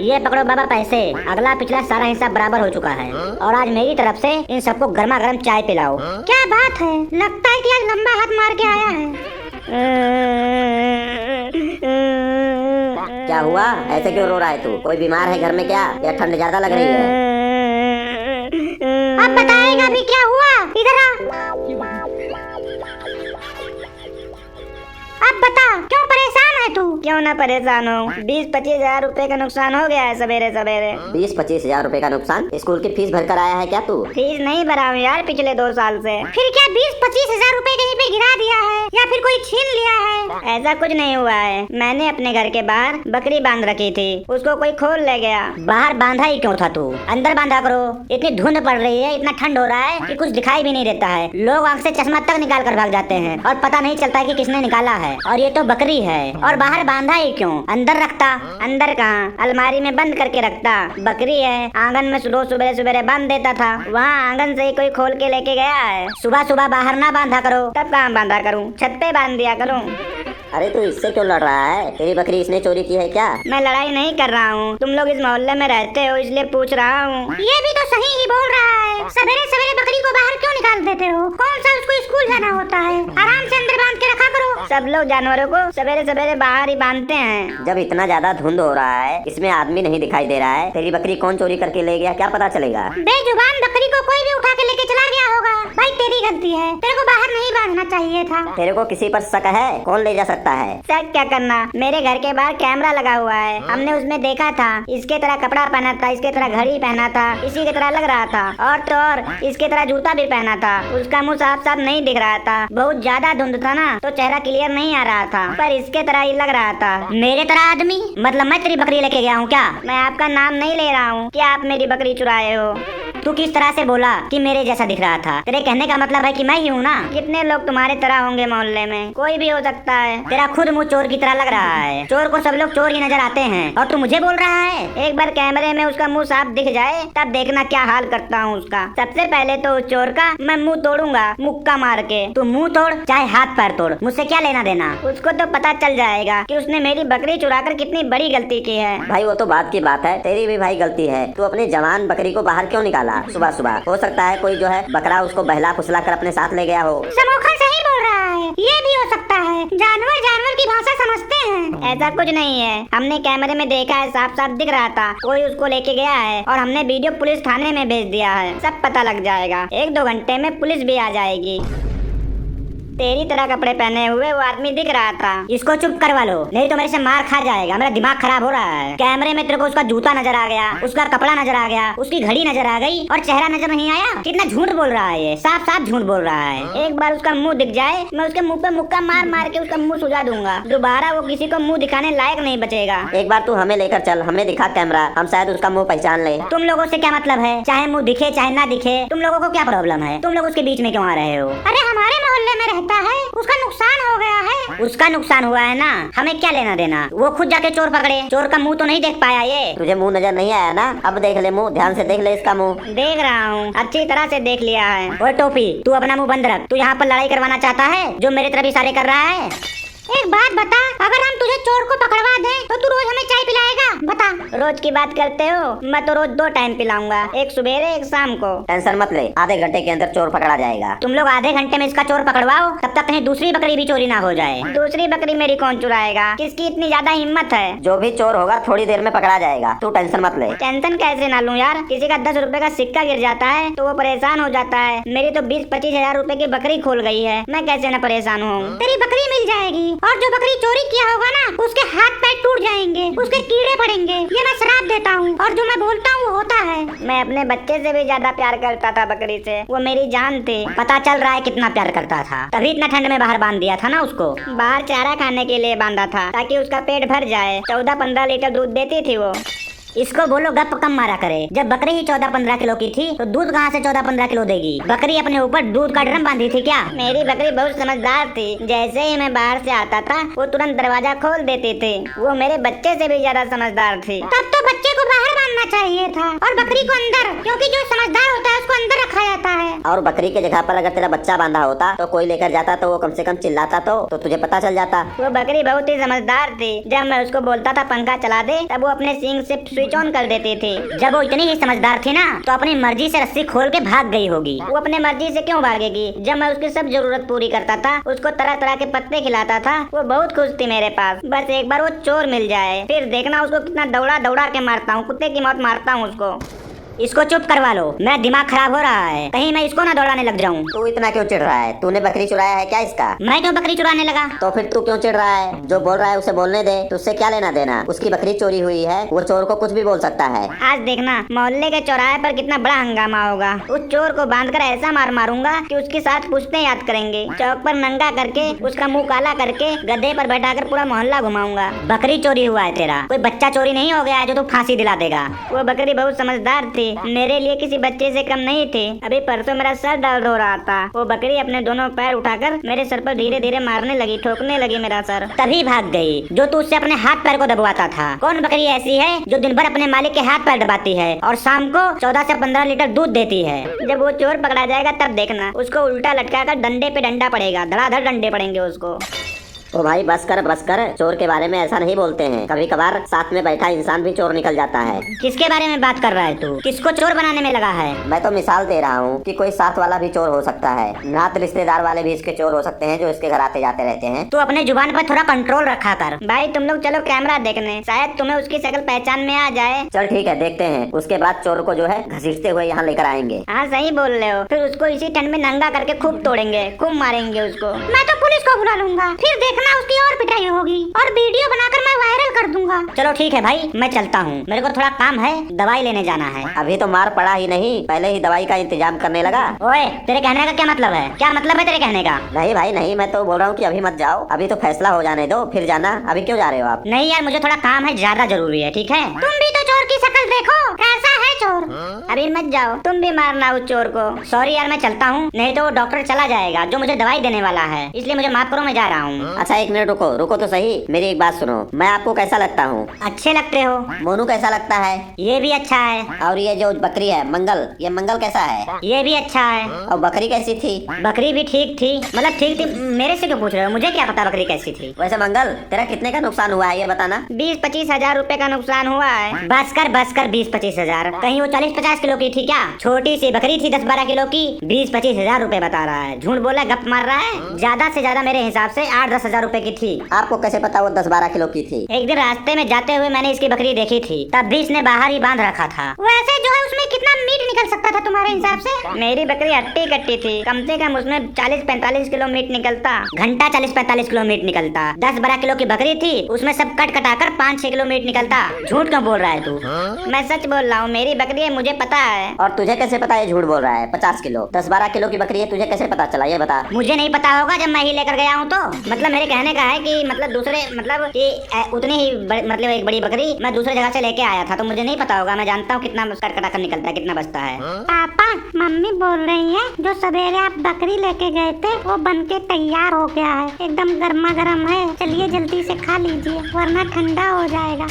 ये पकड़ो बाबा पैसे, अगला पिछला सारा हिसाब बराबर हो चुका है। और आज मेरी तरफ से इन सबको गर्मा गर्म चाय पिलाओ। क्या बात है, लगता है कि आज लंबा हाथ मार के आया है। क्या हुआ, ऐसे क्यों रो रहा है तू? कोई बीमार है घर में क्या, या ठंड ज्यादा लग रही है? अब बताएगा अभी क्या हुआ, इधर आ। अब बता, क्यों परेशान है तू? क्यों ना परेशान हो, 20-25 हजार रुपए का नुकसान हो गया है सवेरे सवेरे। 20-25 हजार रुपए का नुकसान? स्कूल की फीस भरकर आया है क्या तू? फीस नहीं भरा हूँ यार पिछले 2 साल से। फिर क्या 20-25 हजार रुपए कहीं पे गिरा दिया है या फिर कोई छीन लिया है? ऐसा कुछ नहीं हुआ है, मैंने अपने घर के बाहर बकरी बांध रखी थी, उसको कोई खोल ले गया। बाहर बांधा ही क्यों था तू? अंदर बांधा करो, इतनी धुंध पड़ रही है, इतना ठंड हो रहा है कि कुछ दिखाई भी नहीं देता है। लोग आँख से चश्मा तक निकाल कर भाग जाते हैं और पता नहीं चलता है कि किसने निकाला है। और ये तो बकरी है, और बाहर बांधा ही क्यों? अंदर रखता। अंदर कहाँ, अलमारी में बंद करके रखता। बकरी है, आंगन में रोज सुबह सुबह बांध देता था, वहाँ आंगन से ही कोई खोल के लेके गया है। सुबह सुबह बाहर ना बांधा करो, तब कहाँ बांधा करूँ, छत पे बांध दिया करूँ। अरे तू इससे क्यों लड़ रहा है? तेरी बकरी इसने चोरी की है क्या? मैं लड़ाई नहीं कर रहा हूँ, तुम लोग इस मोहल्ले में रहते हो इसलिए पूछ रहा हूँ। ये भी तो सही ही बोल रहा है, सवेरे सवेरे बकरी को बाहर क्यों निकाल देते हो? कौन सा उसको स्कूल जाना होता है? आराम से अंदर बांध के रखा करो। सब लोग जानवरों को सवेरे सवेरे बाहर ही बांधते हैं। जब इतना ज्यादा धुंध हो रहा है, इसमें आदमी नहीं दिखाई दे रहा है, तेरी बकरी कौन चोरी करके ले गया क्या पता चलेगा? बेजुबान बकरी को कोई भी उठा के लेके चला गया होगा। भाई तेरी गलती है, तेरे को बाहर नहीं बांधना चाहिए था। तेरे को किसी पर शक है? कौन ले जा सकता है? शक क्या करना, मेरे घर के बाहर कैमरा लगा हुआ है, हमने उसमें देखा था। इसके तरह कपड़ा पहना था, इसके तरह घड़ी पहना था, इसी की तरह लग रहा था। और तो और इसके तरह जूता भी पहना था। उसका मुंह साफ साफ नहीं दिख रहा था, बहुत ज्यादा धुंध था ना, तो चेहरा क्लियर नहीं आ रहा था, पर इसके तरह ही लग रहा था। मेरे तरह आदमी? मतलब मैं तेरी बकरी लेके गया हूँ क्या? मैं आपका नाम नहीं ले रहा हूँ कि आप मेरी बकरी चुराए हो। तू किस तरह से बोला कि मेरे जैसा दिख रहा था? तेरे कहने का मतलब है कि मैं ही हूँ ना? कितने लोग तुम्हारे तरह होंगे मोहल्ले में, कोई भी हो सकता है। तेरा खुद मुंह चोर की तरह लग रहा है। चोर को सब लोग चोर ही नजर आते हैं, और तू मुझे बोल रहा है? एक बार कैमरे में उसका मुंह साफ दिख जाए तब देखना क्या हाल करता हूँ उसका। सबसे पहले तो उस चोर का मैं मुंह तोड़ूंगा मुक्का मार के। तू मुंह तोड़ चाहे हाथ पैर तोड़, मुझसे क्या लेना देना? उसको तो पता चल जाएगा कि उसने मेरी बकरी चुराकर कितनी बड़ी गलती की है। भाई वो तो बात की बात है, तेरी भी भाई गलती है। तू अपनी जवान बकरी को बाहर क्यों निकाला सुबह सुबह? हो सकता है कोई जो है बकरा उसको बहला फुसला कर अपने साथ ले गया हो। समोखन सही बोल रहा है, ये भी हो सकता है। जानवर जानवर की भाषा समझते हैं। ऐसा कुछ नहीं है, हमने कैमरे में देखा है, साफ साफ दिख रहा था कोई उसको लेके गया है, और हमने वीडियो पुलिस थाने में भेज दिया है। सब पता लग जाएगा, 1-2 घंटे में पुलिस भी आ जाएगी। तेरी तरह कपड़े पहने हुए वो आदमी दिख रहा था। इसको चुप करवा लो, नहीं तो मेरे से मार खा जाएगा। मेरा दिमाग खराब हो रहा है। कैमरे में तेरे को उसका जूता नजर आ गया, उसका कपड़ा नजर आ गया, उसकी घड़ी नजर आ गई, और चेहरा नजर नहीं आया। कितना झूठ बोल रहा है ये, साफ साफ झूठ बोल रहा है। एक बार उसका मुंह दिख जाए, मैं उसके मुंह पे मुक्का मार मार के उसका मुंह सुझा दूंगा। दोबारा वो किसी को मुंह दिखाने लायक नहीं बचेगा। एक बार तू हमें लेकर चल, हमें दिखा कैमरा, हम शायद उसका मुंह पहचान ले। तुम लोगों से क्या मतलब है? चाहे मुंह दिखे चाहे ना दिखे, तुम लोगों को क्या प्रॉब्लम है? तुम लोग उसके बीच में क्यों आ रहे हो? अरे हमारे मोहल्ले में रहता है, उसका नुकसान हो गया है। उसका नुकसान हुआ है ना, हमें क्या लेना देना? वो खुद जाके चोर पकड़े, चोर का मुंह तो नहीं देख पाया ये। तुझे मुंह नजर नहीं आया ना? अब देख ले मुंह, ध्यान से देख ले इसका मुंह। देख रहा हूँ, अच्छी तरह से देख लिया है। ओए टोपी, तू अपना मुंह बंद रख। तू यहाँ पर लड़ाई करवाना चाहता है, जो मेरे तरफ इशारे कर रहा है? एक बात बता, अगर हम तुझे चोर को पकड़वा दें तो तू रोज हमें चाय पिलाएगा? बता। रोज की बात करते हो? मैं तो रोज 2 टाइम पिलाऊंगा, एक सुबेरे एक शाम को। टेंशन मत ले, आधे घंटे के अंदर चोर पकड़ा जाएगा। तुम लोग आधे घंटे में इसका चोर पकड़वाओ, तब तक कहीं दूसरी बकरी भी चोरी ना हो जाए। दूसरी बकरी मेरी कौन चुराएगा? किसकी इतनी ज्यादा हिम्मत है? जो भी चोर होगा थोड़ी देर में पकड़ा जाएगा, तू टेंशन मत ले। टेंशन कैसे ना लूं यार? किसी का 10 रुपए का सिक्का गिर जाता है तो वो परेशान हो जाता है। मेरी तो 20-25 हजार रुपए की बकरी खोल गई है, मैं कैसे न परेशान हूँ? तेरी बकरी मिल जाएगी, और जो बकरी चोरी किया होगा ना, उसके हाथ पैर टूट जाएंगे, उसके कीड़े पड़ेंगे। ये मैं श्राप देता हूँ, और जो मैं बोलता हूँ वो होता है। मैं अपने बच्चे से भी ज्यादा प्यार करता था बकरी से, वो मेरी जान थी। पता चल रहा है कितना प्यार करता था, तभी इतना ठंड में बाहर बांध दिया था ना उसको। बाहर चारा खाने के लिए बांधा था, ताकि उसका पेट भर जाए। 14-15 लीटर दूध देती थी वो। इसको बोलो गप कम मारा करे। जब बकरी ही 14-15 किलो की थी तो दूध कहाँ से 14-15 किलो देगी? बकरी अपने ऊपर दूध का ड्रम बांधी थी क्या? मेरी बकरी बहुत समझदार थी, जैसे ही मैं बाहर से आता था वो तुरंत दरवाजा खोल देती थी। वो मेरे बच्चे से भी ज्यादा समझदार थी। तब तो बच्चे को बाहर बांधना चाहिए था और बकरी को अंदर, क्योंकि जो समझदार होता है उसको अंदर रखा जाता है। और बकरी के जगह पर अगर तेरा बच्चा बांधा होता तो कोई लेकर जाता तो वो कम से कम चिल्लाता तो तुझे पता चल जाता। वो बकरी बहुत ही समझदार थी। जब मैं उसको बोलता था पंखा चला दे, तब वो अपने सींग से स्विच ऑन कर देती थी। जब वो इतनी ही समझदार थी ना, तो अपनी मर्जी से रस्सी खोल के भाग गई होगी। वो अपने मर्जी से क्यों भागेगी? जब मैं उसकी सब जरूरत पूरी करता था, उसको तरह तरह के पत्ते खिलाता था, वो बहुत खुश थी मेरे पास। बस एक बार वो चोर मिल जाए, फिर देखना उसको कितना दौड़ा दौड़ा के मारता हूँ, कुत्ते की मौत मारता हूँ उसको। इसको चुप करवा लो, मेरा दिमाग खराब हो रहा है, कहीं मैं इसको ना दौड़ाने लग जाऊं। तू इतना क्यों चिढ़ रहा है? तूने बकरी चुराया है क्या इसका? मैं क्यों बकरी चुराने लगा? तो फिर तू क्यों चिढ़ रहा है? जो बोल रहा है उसे बोलने दे, तुझसे क्या लेना देना? उसकी बकरी चोरी हुई है, वो चोर को कुछ भी बोल सकता है। आज देखना मोहल्ले के चौराहे पर कितना बड़ा हंगामा होगा। उस चोर को बांधकर ऐसा मार मारूंगा कि उसके साथ पूछते याद करेंगे। चौक पर नंगा करके, उसका मुंह काला करके गधे पर बैठाकर पूरा मोहल्ला घुमाऊंगा। बकरी चोरी हुआ है तेरा, कोई बच्चा चोरी नहीं हो गया है जो तू फांसी दिला देगा। वो बकरी बहुत समझदार थी, मेरे लिए किसी बच्चे से कम नहीं थी। अभी परसों मेरा सर दर्द हो रहा था, वो बकरी अपने दोनों पैर उठाकर मेरे सर पर धीरे धीरे मारने लगी, ठोकने लगी मेरा सर। तभी भाग गई जो तू उससे अपने हाथ पैर को दबवाता था। कौन बकरी ऐसी है जो दिन भर अपने मालिक के हाथ पैर दबाती है और शाम को 14 से 15 लीटर दूध देती है? जब वो चोर पकड़ा जाएगा तब देखना, उसको उल्टा लटका कर डंडे पे डंडा पड़ेगा, धड़ाधड़ डंडे पड़ेंगे उसको। तो भाई बस कर चोर के बारे में ऐसा नहीं बोलते हैं। कभी कभार साथ में बैठा इंसान भी चोर निकल जाता है। किसके बारे में बात कर रहा है तू? किसको चोर बनाने में लगा है? मैं तो मिसाल दे रहा हूँ कि कोई साथ वाला भी चोर हो सकता है, नात रिश्तेदार वाले भी इसके चोर हो सकते हैं जो इसके घर आते जाते रहते हैं। तू अपने जुबान पर थोड़ा कंट्रोल रखा कर। भाई तुम लोग चलो कैमरा देखने, शायद तुम्हें उसकी शक्ल पहचान में आ जाए। चल ठीक है, देखते हैं। उसके बाद चोर को जो है घसीटते हुए यहाँ लेकर आएंगे। हाँ सही बोल रहे हो, फिर उसको इसी ठंड में नंगा करके खूब तोड़ेंगे, खूब मारेंगे उसको। मैं तो पुलिस को बुला लूंगा, फिर देखना उसकी और पिटाई होगी और वीडियो बनाकर मैं वायरल कर दूंगा। चलो ठीक है भाई, मैं चलता हूँ, मेरे को थोड़ा काम है, दवाई लेने जाना है। अभी तो मार पड़ा ही नहीं, पहले ही दवाई का इंतजाम करने लगा। ओए, तेरे कहने का क्या मतलब है? क्या मतलब है तेरे कहने का? नहीं भाई नहीं, मैं तो बोल रहा हूँ कि अभी मत जाओ, अभी तो फैसला हो जाने दो फिर जाना। अभी क्यों जा रहे हो आप? नहीं यार, मुझे थोड़ा काम है, ज्यादा जरूरी है। ठीक है, तुम भी तो चोर की शक्ल देखो, कैसा है चोर। अभी मत जाओ, तुम भी मारना उस चोर को। सॉरी यार, मैं चलता हूँ, नहीं तो वो डॉक्टर चला जाएगा जो मुझे दवाई देने वाला है, इसलिए मुझे माफ करो, मैं जा रहा हूँ। अच्छा एक मिनट रुको, रुको तो सही। मेरी एक बात सुनो, मैं आपको कैसा लगता हूँ? अच्छे लगते हो। मोनू कैसा लगता है? ये भी अच्छा है। और ये जो बकरी है मंगल, ये मंगल कैसा है? ये भी अच्छा है। और बकरी कैसी थी? बकरी भी ठीक थी, मतलब ठीक थी। मेरे से क्यों पूछ रहे हो? मुझे क्या पता बकरी कैसी थी। वैसे मंगल, तेरा कितने का नुकसान हुआ है ये बताना। 20-25 हजार रूपए का नुकसान हुआ है। बस कर 20-25 हजार, कहीं वो 40-50 किलो की थी क्या? छोटी सी बकरी थी 10-12 किलो की, 20-25 हजार रूपए बता रहा है। झूठ बोला, गप मार रहा है। ज्यादा से ज्यादा मेरे हिसाब से 8-10 हजार रूपए की थी। आपको कैसे पता वो 10-12 किलो की थी? एक दिन रास्ते में जाते हुए मैंने इसकी बकरी देखी थी, तब भी इसने बाहर ही बांध रखा था। वैसे जो है उसमें कितना मीट निकल सकता था तुम्हारे हिसाब से? मेरी बकरी हट्टी कट्टी थी, कम से कम उसमें 40-45 किलो मीट निकलता। घंटा 40-45 किलो मीट निकलता। 10-12 किलो की बकरी थी, उसमें सब कट कटाकर 5-6 किलो मीट निकलता। झूठ क्यों बोल रहा है तू? मैं सच बोल रहा हूँ, मेरी बकरी है, मुझे पता है। और तुझे कैसे पता ये झूठ बोल रहा है? 50 किलो 10-12 किलो की बकरी है, तुझे कैसे पता चला ये बता। मुझे नहीं पता होगा, जब मैं ही लेकर गया हूँ तो। मतलब मेरे कहने का है कि मतलब दूसरे मतलब कि उतनी ही मतलब एक बड़ी बकरी मैं दूसरे जगह से लेके आया था, तो मुझे नहीं पता होगा। मैं जानता हूँ कितना कटा कर निकलता है, कितना बचता है। पापा मम्मी बोल रही है जो सवेरे आप बकरी लेके गए थे वो बन के तैयार हो गया है, एकदम गर्मा गर्म है। चलिए जल्दी से खा लीजिए वरना ठंडा हो जाएगा।